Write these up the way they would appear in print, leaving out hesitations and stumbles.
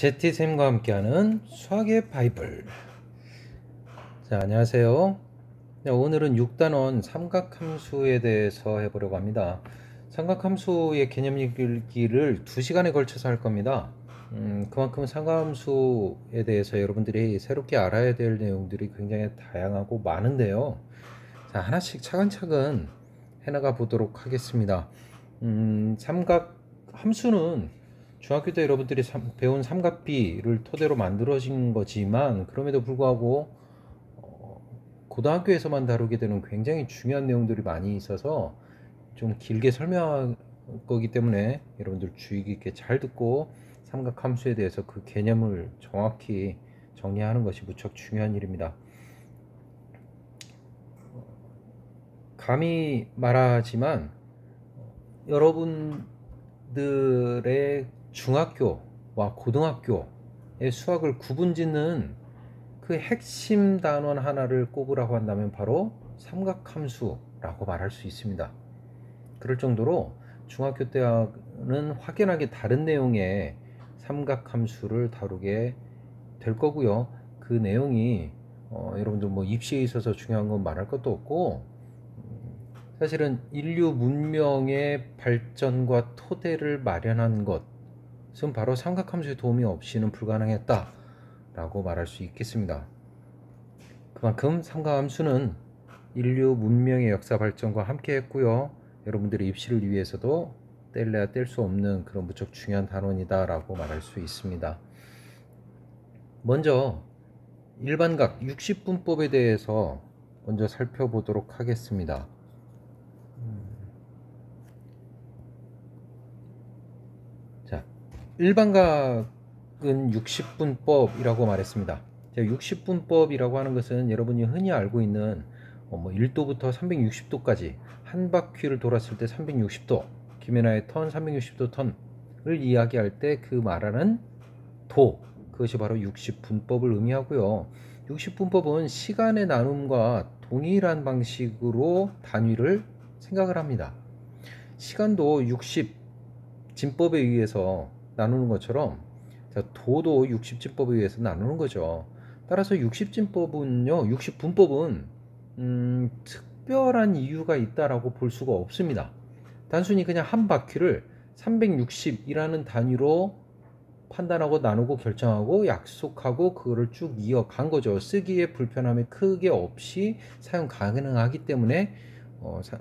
제티쌤과 함께하는 수학의 바이블. 자, 안녕하세요. 네, 오늘은 6단원 삼각함수에 대해서 해보려고 합니다. 삼각함수의 개념 읽기를 2시간에 걸쳐서 할 겁니다. 그만큼 삼각함수에 대해서 여러분들이 새롭게 알아야 될 내용들이 굉장히 다양하고 많은데요. 자, 하나씩 차근차근 해나가 보도록 하겠습니다. 삼각함수는 중학교 때 여러분들이 배운 삼각비를 토대로 만들어진 거지만, 그럼에도 불구하고 고등학교에서만 다루게 되는 굉장히 중요한 내용들이 많이 있어서 좀 길게 설명할 거기 때문에 여러분들 주의 깊게 잘 듣고 삼각함수에 대해서 그 개념을 정확히 정리하는 것이 무척 중요한 일입니다. 감히 말하지만 여러분들의 중학교와 고등학교의 수학을 구분짓는 그 핵심 단원 하나를 꼽으라고 한다면 바로 삼각함수라고 말할 수 있습니다. 그럴 정도로 중학교 때와는 확연하게 다른 내용의 삼각함수를 다루게 될 거고요. 그 내용이 여러분들 뭐 입시에 있어서 중요한 건 말할 것도 없고, 사실은 인류 문명의 발전과 토대를 마련한 것은 바로 삼각함수의 도움이 없이는 불가능했다라고 말할 수 있겠습니다. 그만큼 삼각함수는 인류 문명의 역사 발전과 함께 했고요. 여러분들의 입시를 위해서도 뗄래야 뗄 수 없는 그런 무척 중요한 단원이다 라고 말할 수 있습니다. 먼저 일반각 60분법에 대해서 먼저 살펴보도록 하겠습니다. 자, 일반각은 60분법이라고 말했습니다. 60분법이라고 하는 것은 여러분이 흔히 알고 있는 1도부터 360도까지 한 바퀴를 돌았을 때 360도, 김연아의 턴 360도 턴을 이야기할 때 그 말하는 도, 그것이 바로 60분법을 의미하고요. 60분법은 시간의 나눔과 동일한 방식으로 단위를 생각을 합니다. 시간도 60 진법에 의해서 나누는 것처럼 도도 60진법에 의해서 나누는 거죠. 따라서 60진법은요, 60분법은 특별한 이유가 있다라고 볼 수가 없습니다. 단순히 그냥 한 바퀴를 360이라는 단위로 판단하고 나누고 결정하고 약속하고 그거를 쭉 이어간 거죠. 쓰기에 불편함이 크게 없이 사용 가능하기 때문에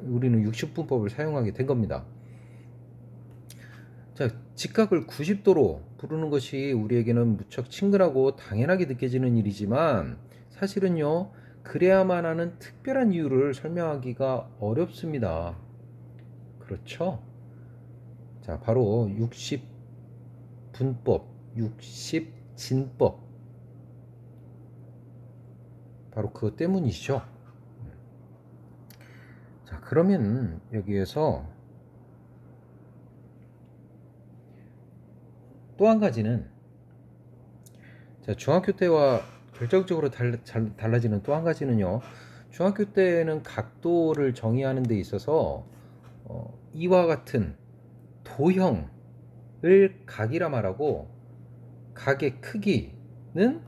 우리는 60분법을 사용하게 된 겁니다. 자, 직각을 90도로 부르는 것이 우리에게는 무척 친근하고 당연하게 느껴지는 일이지만, 사실은요, 그래야만 하는 특별한 이유를 설명하기가 어렵습니다. 그렇죠? 자, 바로 60분법, 60진법, 바로 그것 때문이죠. 자, 그러면 여기에서 또 한 가지는, 자, 중학교 때와 결정적으로 달라지는 또 한 가지는요, 중학교 때는 각도를 정의하는 데 있어서 이와 같은 도형을 각이라 말하고, 각의 크기는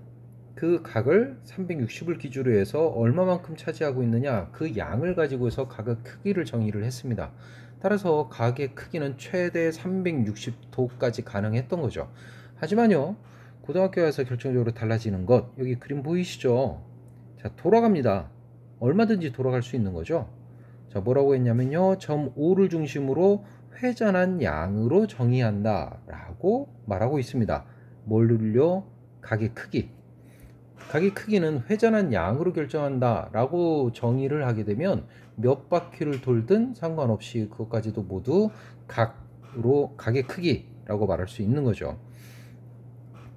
그 각을 360을 기준으로 해서 얼마만큼 차지하고 있느냐, 그 양을 가지고서 각의 크기를 정의를 했습니다. 따라서 각의 크기는 최대 360도까지 가능했던 거죠. 하지만요, 고등학교에 와서 결정적으로 달라지는 것, 여기 그림 보이시죠? 자, 돌아갑니다. 얼마든지 돌아갈 수 있는 거죠. 자, 뭐라고 했냐면요, 점 5를 중심으로 회전한 양으로 정의한다 라고 말하고 있습니다. 뭘요? 각의 크기. 각의 크기는 회전한 양으로 결정한다 라고 정의를 하게 되면 몇 바퀴를 돌든 상관없이 그것까지도 모두 각의 크기라고 말할 수 있는 거죠.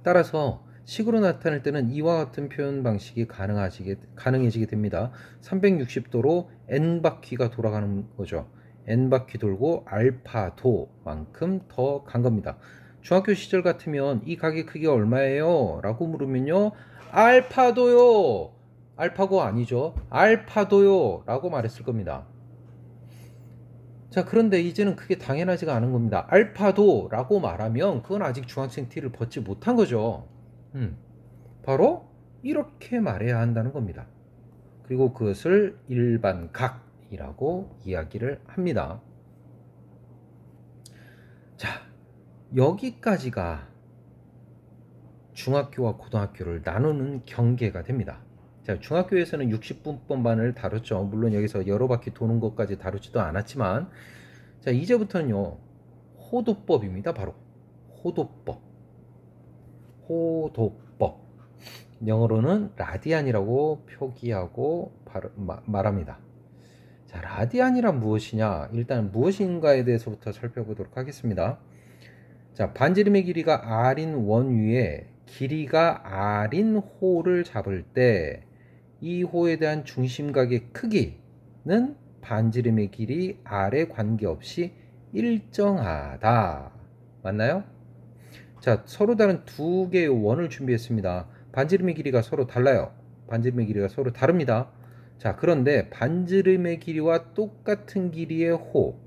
따라서 식으로 나타낼 때는 이와 같은 표현 방식이 가능해지게 됩니다. 360도로 n바퀴가 돌아가는 거죠. n바퀴 돌고 알파도만큼 더 간 겁니다. 중학교 시절 같으면 이 각의 크기가 얼마예요? 라고 물으면요, 알파도요, 알파고 아니죠, 알파도요 라고 말했을 겁니다. 자, 그런데 이제는 그게 당연하지가 않은 겁니다. 알파도 라고 말하면 그건 아직 중학생 티를 벗지 못한 거죠. 바로 이렇게 말해야 한다는 겁니다. 그리고 그것을 일반각이라고 이야기를 합니다. 자, 여기까지가 중학교와 고등학교를 나누는 경계가 됩니다. 자, 중학교에서는 60분법만을 다뤘죠. 물론 여기서 여러 바퀴 도는 것까지 다루지도 않았지만, 자, 이제부터는요, 호도법입니다. 바로 호도법. 호도법. 영어로는 라디안이라고 표기하고 말합니다. 자, 라디안이란 무엇이냐? 일단 무엇인가에 대해서부터 살펴보도록 하겠습니다. 자, 반지름의 길이가 r인 원 위에 길이가 r인 호를 잡을 때 이 호에 대한 중심각의 크기는 반지름의 길이 r에 관계없이 일정하다. 맞나요? 자, 서로 다른 두 개의 원을 준비했습니다. 반지름의 길이가 서로 달라요. 반지름의 길이가 서로 다릅니다. 자, 그런데 반지름의 길이와 똑같은 길이의 호,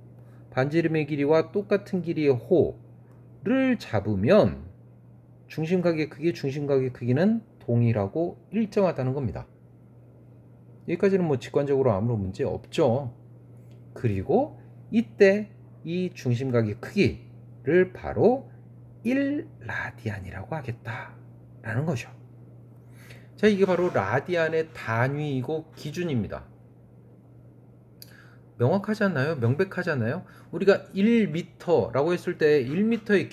반지름의 길이와 똑같은 길이의 호를 잡으면 중심각의 크기, 중심각의 크기는 동일하고 일정하다는 겁니다. 여기까지는 뭐 직관적으로 아무런 문제 없죠. 그리고 이때 이 중심각의 크기를 바로 1라디안이라고 하겠다라는 거죠. 자, 이게 바로 라디안의 단위이고 기준입니다. 명확하지 않나요? 명백하지 않나요? 우리가 1m라고 했을 때 1m의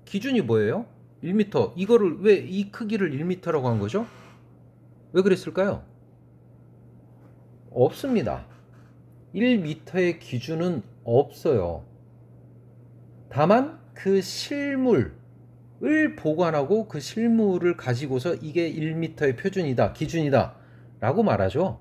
기준이 뭐예요? 1m. 이거를 왜 이 크기를 1m라고 한 거죠? 왜 그랬을까요? 없습니다. 1m의 기준은 없어요. 다만 그 실물을 보관하고 그 실물을 가지고서 이게 1m의 표준이다, 기준이다 라고 말하죠.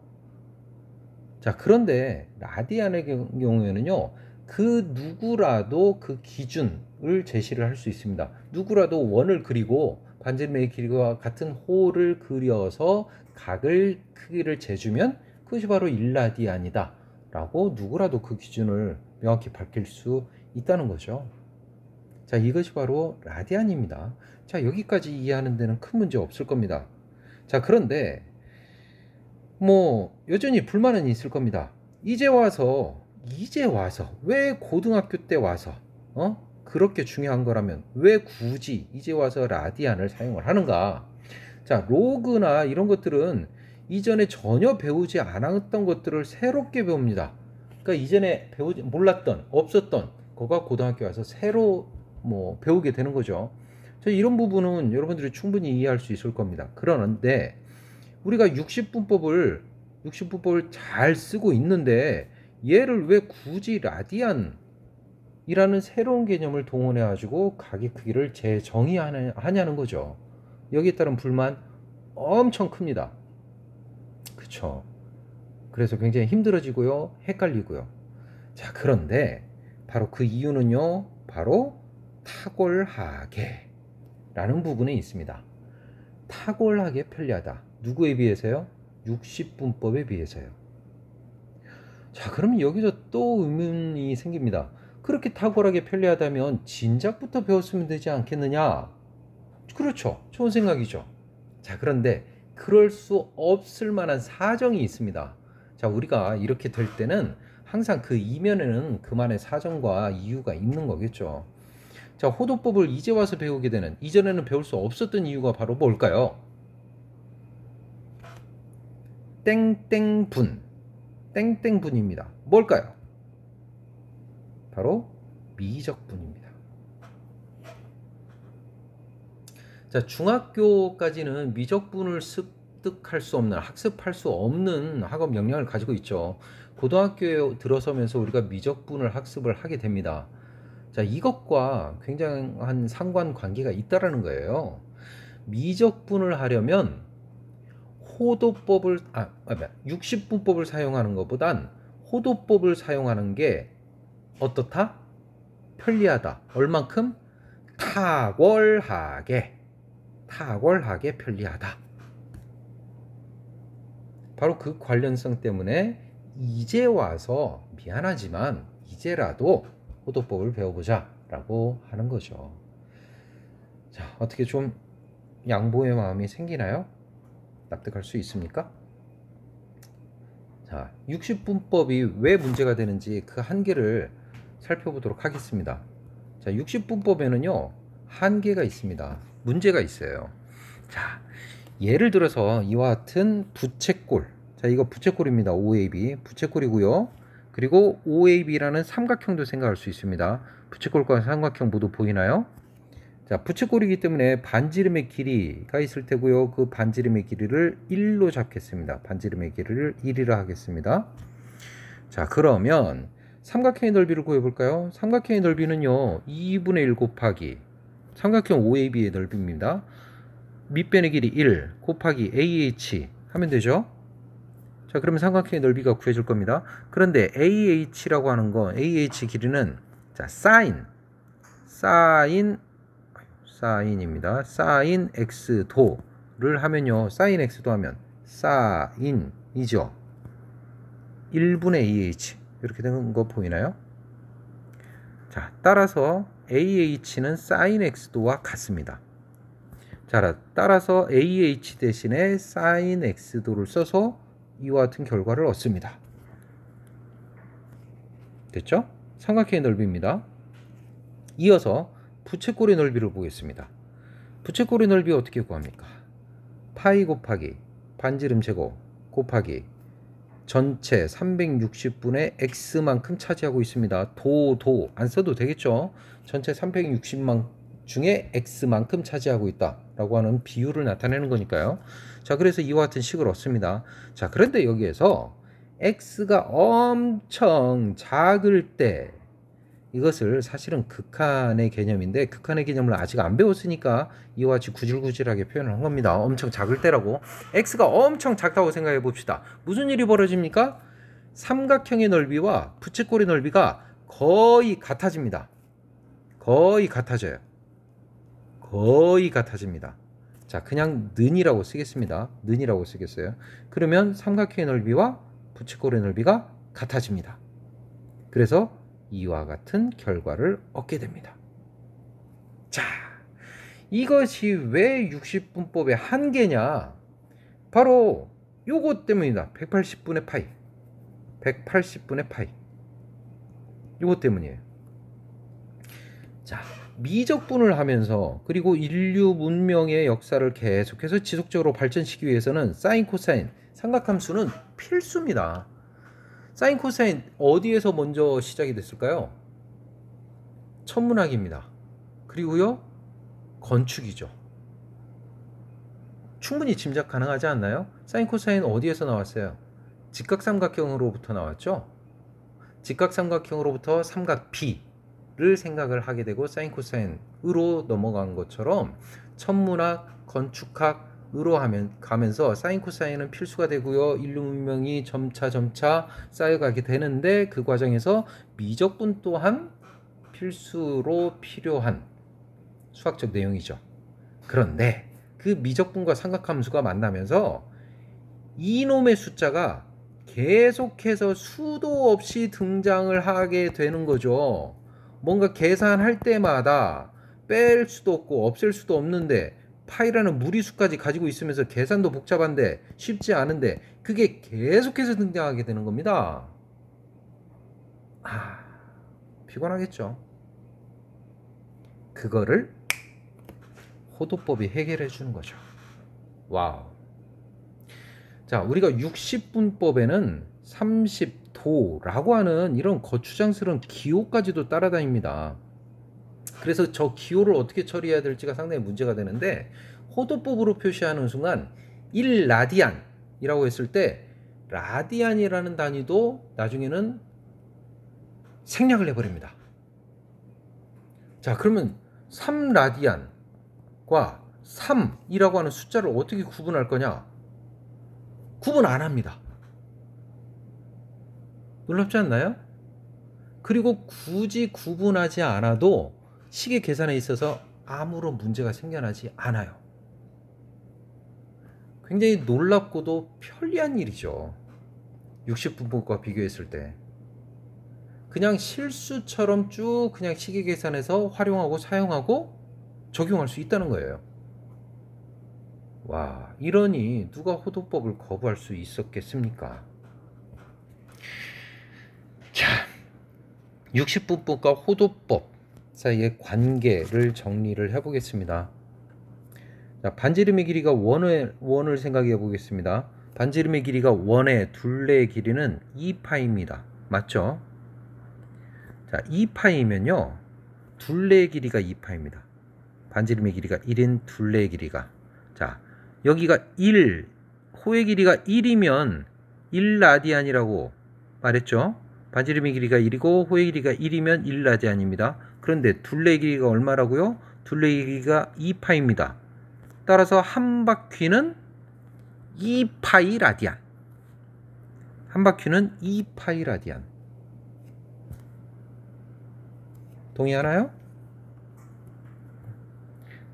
자, 그런데 라디안의 경우에는요, 그 누구라도 그 기준을 제시를 할 수 있습니다. 누구라도 원을 그리고 반지름의 길이와 같은 호를 그려서 각을 크기를 재주면 그것이 바로 1라디안이다 라고 누구라도 그 기준을 명확히 밝힐 수 있다는 거죠. 자, 이것이 바로 라디안입니다. 자, 여기까지 이해하는 데는 큰 문제 없을 겁니다. 자, 그런데 뭐 여전히 불만은 있을 겁니다. 이제 와서 왜 고등학교 때 와서 그렇게 중요한 거라면 왜 굳이 이제 와서 라디안을 사용을 하는가? 자, 로그나 이런 것들은 이전에 전혀 배우지 않았던 것들을 새롭게 배웁니다. 그러니까 이전에 몰랐던, 없었던 거가 고등학교 와서 새로 뭐 배우게 되는 거죠. 자, 이런 부분은 여러분들이 충분히 이해할 수 있을 겁니다. 그러는데 우리가 60분법을 잘 쓰고 있는데 얘를 왜 굳이 라디안이라는 새로운 개념을 동원해 가지고 각의 크기를 재정의하냐는 거죠. 여기에 따른 불만 엄청 큽니다. 그쵸? 그래서 굉장히 힘들어지고요, 헷갈리고요. 자, 그런데 바로 그 이유는요, 바로 탁월하게 라는 부분에 있습니다. 탁월하게 편리하다. 누구에 비해서요? 60분법에 비해서요. 자, 그러면 여기서 또 의문이 생깁니다. 그렇게 탁월하게 편리하다면 진작부터 배웠으면 되지 않겠느냐? 그렇죠. 좋은 생각이죠. 자, 그런데 그럴 수 없을 만한 사정이 있습니다. 자, 우리가 이렇게 될 때는 항상 그 이면에는 그만의 사정과 이유가 있는 거겠죠. 자, 호도법을 이제 와서 배우게 되는, 이전에는 배울 수 없었던 이유가 바로 뭘까요? 땡땡분입니다. 뭘까요? 바로 미적분입니다. 자, 중학교까지는 미적분을 습득할 수 없는, 학습할 수 없는 학업 역량을 가지고 있죠. 고등학교에 들어서면서 우리가 미적분을 학습을 하게 됩니다. 자, 이것과 굉장한 상관관계가 있다라는 거예요. 미적분을 하려면 호도법을 60분법을 사용하는 것보단 호도법을 사용하는 게 어떻다? 편리하다. 얼만큼? 탁월하게 편리하다. 바로 그 관련성 때문에 이제 와서 이제라도 호도법을 배워보자 라고 하는 거죠. 자, 어떻게 좀 양보의 마음이 생기나요? 납득할 수 있습니까? 자, 60분법이 왜 문제가 되는지 그 한계를 살펴보도록 하겠습니다. 자, 60분법에는요 한계가 있습니다. 문제가 있어요. 자, 예를 들어서 이와 같은 부채꼴, 자, 이거 부채꼴입니다. OAB 부채꼴이고요. 그리고 OAB라는 삼각형도 생각할 수 있습니다. 부채꼴과 삼각형 모두 보이나요? 자, 부채꼴이기 때문에 반지름의 길이가 있을 테고요. 그 반지름의 길이를 1로 잡겠습니다. 반지름의 길이를 1이라 하겠습니다. 자, 그러면 삼각형의 넓이를 구해볼까요? 삼각형의 넓이는요 2분의 1 곱하기 삼각형 OAB의 넓이입니다. 밑변의 길이 1 곱하기 AH 하면 되죠. 자, 그러면 삼각형의 넓이가 구해질 겁니다. 그런데 AH라고 하는 건 AH 길이는 자, 사인입니다. 사인 x도를 하면요 사인 x도 하면 사인이죠. 1분의 AH 이렇게 되는 거 보이나요? 자, 따라서 AH는 사인 x도와 같습니다. 자, 따라서 AH 대신에 사인 x도를 써서 이와 같은 결과를 얻습니다. 됐죠? 삼각형의 넓이입니다. 이어서 부채꼴의 넓이를 보겠습니다. 부채꼴의 넓이 어떻게 구합니까? 파이 곱하기 반지름 제곱 곱하기 전체 360분의 x만큼 차지하고 있습니다. 도 안 써도 되겠죠? 전체 360만 중에 x만큼 차지하고 있다 라고 하는 비율을 나타내는 거니까요. 자, 그래서 이와 같은 식을 얻습니다. 자, 그런데 여기에서 x가 엄청 작을 때, 이것을 사실은 극한의 개념인데 극한의 개념을 아직 안 배웠으니까 이와 같이 구질구질하게 표현을 한 겁니다. 엄청 작을 때라고. x가 엄청 작다고 생각해 봅시다. 무슨 일이 벌어집니까? 삼각형의 넓이와 부채꼴의 넓이가 거의 같아집니다. 거의 같아져요. 거의 같아집니다. 자, 그냥 는이라고 쓰겠습니다. 는이라고 쓰겠어요. 그러면 삼각형의 넓이와 부채꼴의 넓이가 같아집니다. 그래서 이와 같은 결과를 얻게 됩니다. 자, 이것이 왜 60분법의 한계냐? 바로 요것 때문이다. 180분의 파이. 180분의 파이. 요것 때문이에요. 자, 미적분을 하면서 그리고 인류 문명의 역사를 계속해서 지속적으로 발전시키기 위해서는 사인, 코사인, 삼각함수는 필수입니다. 사인, 코사인 어디에서 먼저 시작이 됐을까요? 천문학입니다. 그리고요 건축이죠. 충분히 짐작 가능하지 않나요? 사인, 코사인 어디에서 나왔어요? 직각삼각형으로부터 나왔죠. 직각삼각형으로부터 삼각 B를 생각을 하게 되고 사인, 코사인으로 넘어간 것처럼 천문학, 건축학으로 가면서 사인, 코사인은 필수가 되고요. 인류 문명이 점차 쌓여가게 되는데 그 과정에서 미적분 또한 필수로 필요한 수학적 내용이죠. 그런데 그 미적분과 삼각함수가 만나면서 이놈의 숫자가 계속해서 수도 없이 등장을 하게 되는 거죠. 뭔가 계산할 때마다 뺄 수도 없고 없앨 수도 없는데 파이라는 무리수까지 가지고 있으면서 계산도 복잡한데 쉽지 않은데 그게 계속해서 등장하게 되는 겁니다. 피곤하겠죠. 그거를 호도법이 해결해 주는 거죠. 와우. 자, 우리가 60분법에는 30도라고 하는 이런 거추장스러운 기호까지도 따라다닙니다. 그래서 저 기호를 어떻게 처리해야 될지가 상당히 문제가 되는데 호도법으로 표시하는 순간 1라디안이라고 했을 때 라디안이라는 단위도 나중에는 생략을 해버립니다. 자, 그러면 3라디안과 3이라고 하는 숫자를 어떻게 구분할 거냐? 구분 안 합니다. 놀랍지 않나요? 그리고 굳이 구분하지 않아도 시계 계산에 있어서 아무런 문제가 생겨나지 않아요. 굉장히 놀랍고도 편리한 일이죠. 60분법과 비교했을 때. 그냥 실수처럼 쭉 그냥 식이 계산해서 활용하고 사용하고 적용할 수 있다는 거예요. 와, 이러니 누가 호도법을 거부할 수 있었겠습니까? 자, 60분법과 호도법 사이의 관계를 정리를 해보겠습니다. 자, 반지름의 길이가 원을 생각해 보겠습니다. 반지름의 길이가 원의 둘레의 길이는 2파입니다. 맞죠? 자, 2파이면요. 둘레의 길이가 2파입니다. 반지름의 길이가 1인 둘레의 길이가. 자, 여기가 1, 호의 길이가 1이면 1라디안이라고 말했죠? 반지름의 길이가 1이고 호의 길이가 1이면 1라디안입니다. 그런데 둘레의 길이가 얼마라고요? 둘레의 길이가 2파입니다. 따라서 한 바퀴는 2파이 라디안. 한 바퀴는 2파이 라디안. 동의하나요?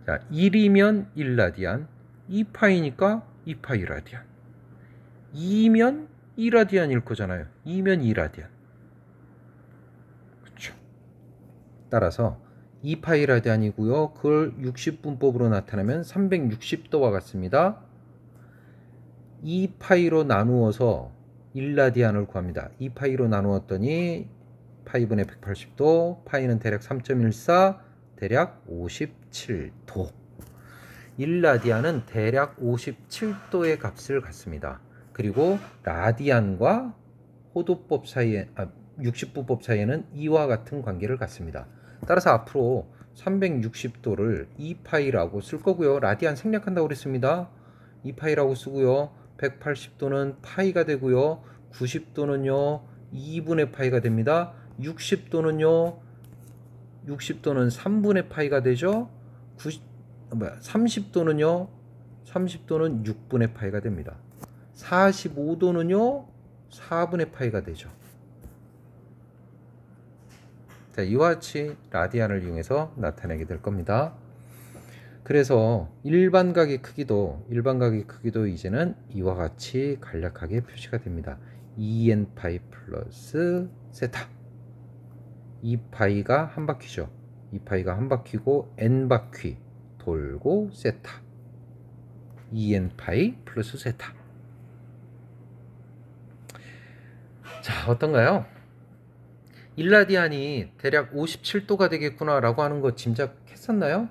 자, 1이면 1라디안, 2파이니까 2파이 라디안. 2면 2라디안일 거잖아요. 2면 2라디안. 그렇죠. 따라서 2파이 라디안이고요. 그걸 60분법으로 나타내면 360도와 같습니다. 2파이로 나누어서 1라디안을 구합니다. 2파이로 나누었더니 파이분의 180도, 파이는 대략 3.14, 대략 57도. 1라디안은 대략 57도의 값을 갖습니다. 그리고 라디안과 호도법 사이에 60분법 사이에는 이와 같은 관계를 갖습니다. 따라서 앞으로 360도를 2파이라고 쓸 거고요. 라디안 생략한다고 그랬습니다. 2파이라고 쓰고요. 180도는 파이가 되고요. 90도는요. 2분의 파이가 됩니다. 60도는요. 60도는 3분의 파이가 되죠. 30도는요. 30도는 6분의 파이가 됩니다. 45도는요. 4분의 파이가 되죠. 자, 이와 같이 라디안을 이용해서 나타내게 될 겁니다. 그래서 일반각의 크기도 이제는 이와 같이 간략하게 표시가 됩니다. 2n파이 플러스 세타. 2파이가 한 바퀴죠. 2파이가 한 바퀴고 n바퀴 돌고 세타. 2n파이 플러스 세타. 자, 어떤가요? 1라디안이 대략 57도가 되겠구나 라고 하는 거 짐작했었나요?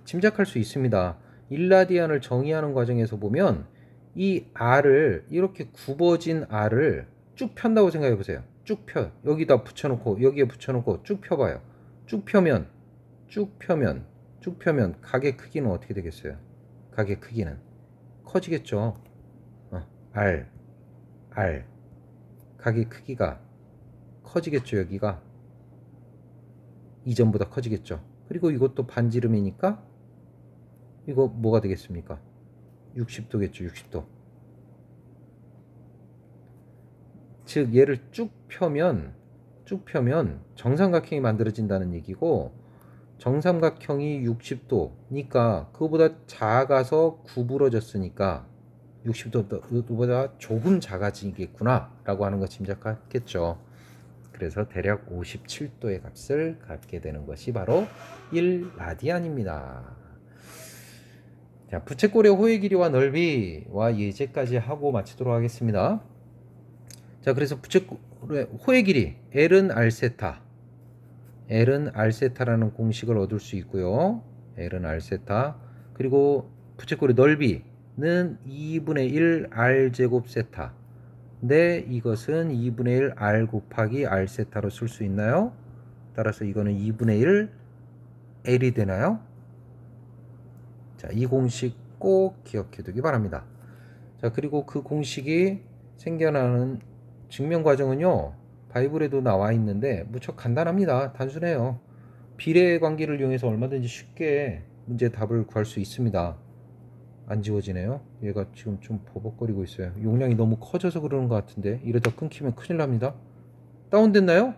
짐작할 수 있습니다. 1라디안을 정의하는 과정에서 보면 이 R을 이렇게 굽어진 R을 쭉 편다고 생각해 보세요. 쭉 펴. 여기다 붙여놓고 여기에 붙여놓고 쭉 펴봐요. 쭉 펴면 각의 크기는 어떻게 되겠어요? 각의 크기는 커지겠죠. R 각의 크기가 커지겠죠. 여기가 이전보다 커지겠죠. 그리고 이것도 반지름이니까 이거 뭐가 되겠습니까? 60도겠죠. 60도. 즉 얘를 쭉 펴면 정삼각형이 만들어진다는 얘기고, 정삼각형이 60도니까 그거보다 작아서 구부러졌으니까 60도보다 조금 작아지겠구나 라고 하는 거 짐작하겠죠. 그래서 대략 57도의 값을 갖게 되는 것이 바로 1라디안입니다. 자, 부채꼴의 호의 길이와 넓이와 예제까지 하고 마치도록 하겠습니다. 자, 그래서 부채꼴의 호의 길이 L은 R세타라는 공식을 얻을 수 있고요. L은 R세타. 그리고 부채꼴의 넓이는 2분의 1 R제곱 세타. 네, 이것은 2분의 1 R 곱하기 R 세타로 쓸 수 있나요? 따라서 이거는 2분의 1 L이 되나요? 자, 이 공식 꼭 기억해 두기 바랍니다. 자, 그리고 그 공식이 생겨나는 증명 과정은요, 바이블에도 나와 있는데 무척 간단합니다. 단순해요. 비례 관계를 이용해서 얼마든지 쉽게 문제 답을 구할 수 있습니다. 안 지워지네요. 얘가 지금 좀 버벅거리고 있어요. 용량이 너무 커져서 그러는 것 같은데 이러다 끊기면 큰일 납니다. 다운됐나요?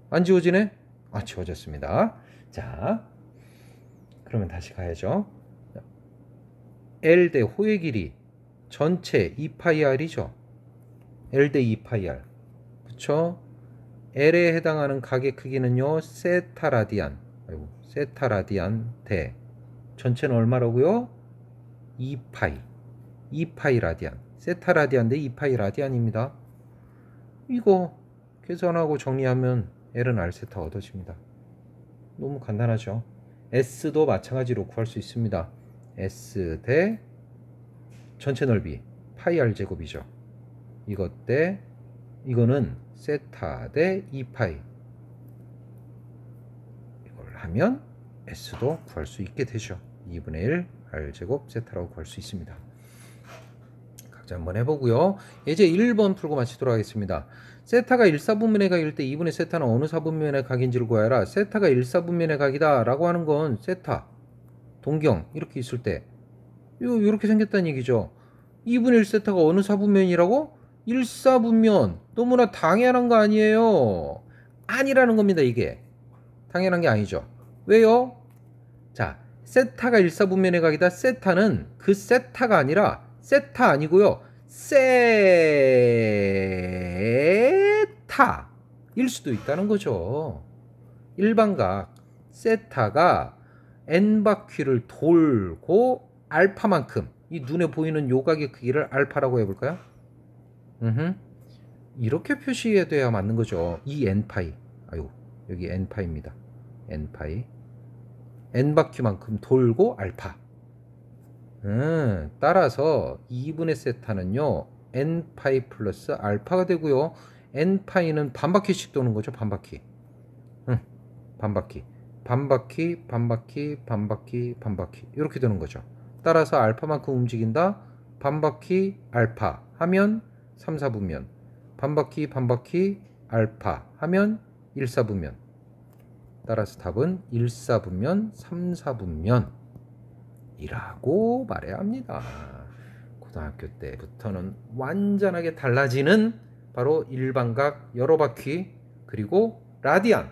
안 지워지네? 아, 지워졌습니다. 자, 그러면 다시 가야죠. L 대 호의 길이 전체 2파이 R이죠. L 대 2파이 R. 그쵸? L에 해당하는 각의 크기는요 세타 라디안. 아이고, 세타 라디안 대 전체는 얼마라고요? 2파이. 2파이 라디안. 세타 라디안 대 2파이 라디안입니다. 이거 계산하고 정리하면 L은 R세타 얻어집니다. 너무 간단하죠. S도 마찬가지로 구할 수 있습니다. S 대 전체 넓이 파이 R 제곱이죠. 이것 대 이거는 세타 대 2파이. 이걸 하면 S도 구할 수 있게 되죠. 2분의 1 R 제곱 세타라고 구할 수 있습니다. 각자 한번 해보고요. 예제 1번 풀고 마치도록 하겠습니다. 세타가 1사분면의 각일 때 2분의 세타는 어느 사분면의 각인지를 구하여라. 세타가 1사분면의 각이다 라고 하는 건 세타, 동경 이렇게 있을 때 이렇게 생겼다는 얘기죠. 2분의 1 세타가 어느 사분면이라고? 1사분면. 너무나 당연한 거 아니에요. 아니라는 겁니다. 이게 당연한 게 아니죠. 왜요? 자, 세타가 1사분면의 각이다. 세타는 그 세타가 아니라 세타 아니고요. 세타일 수도 있다는 거죠. 일반각 세타가 n바퀴를 돌고 알파만큼, 이 눈에 보이는 요각의 크기를 알파라고 해볼까요? 이렇게 표시해야 돼야 맞는 거죠. 이 n파이, 아유 여기 n파입니다. n파이, n바퀴만큼 돌고 알파. 따라서 2분의 세타는요 n파이 플러스 알파가 되고요. n파이는 반바퀴씩 도는 거죠. 반바퀴. 반바퀴, 반바퀴, 반바퀴, 반바퀴, 반바퀴 이렇게 되는 거죠. 따라서 알파만큼 움직인다. 반바퀴 알파 하면 3, 4분면, 반바퀴 반바퀴 알파 하면 1, 4분면. 따라서 답은 1, 4분면, 3, 4분면 이라고 말해야 합니다. 고등학교 때부터는 완전하게 달라지는 바로 일반각, 여러 바퀴, 그리고 라디안.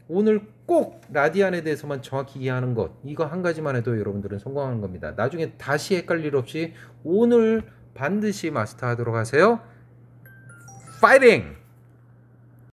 오늘 꼭 라디안에 대해서만 정확히 이해하는 것, 이거 한 가지만 해도 여러분들은 성공하는 겁니다. 나중에 다시 헷갈릴 일 없이 오늘 반드시 마스터하도록 하세요. 파이팅!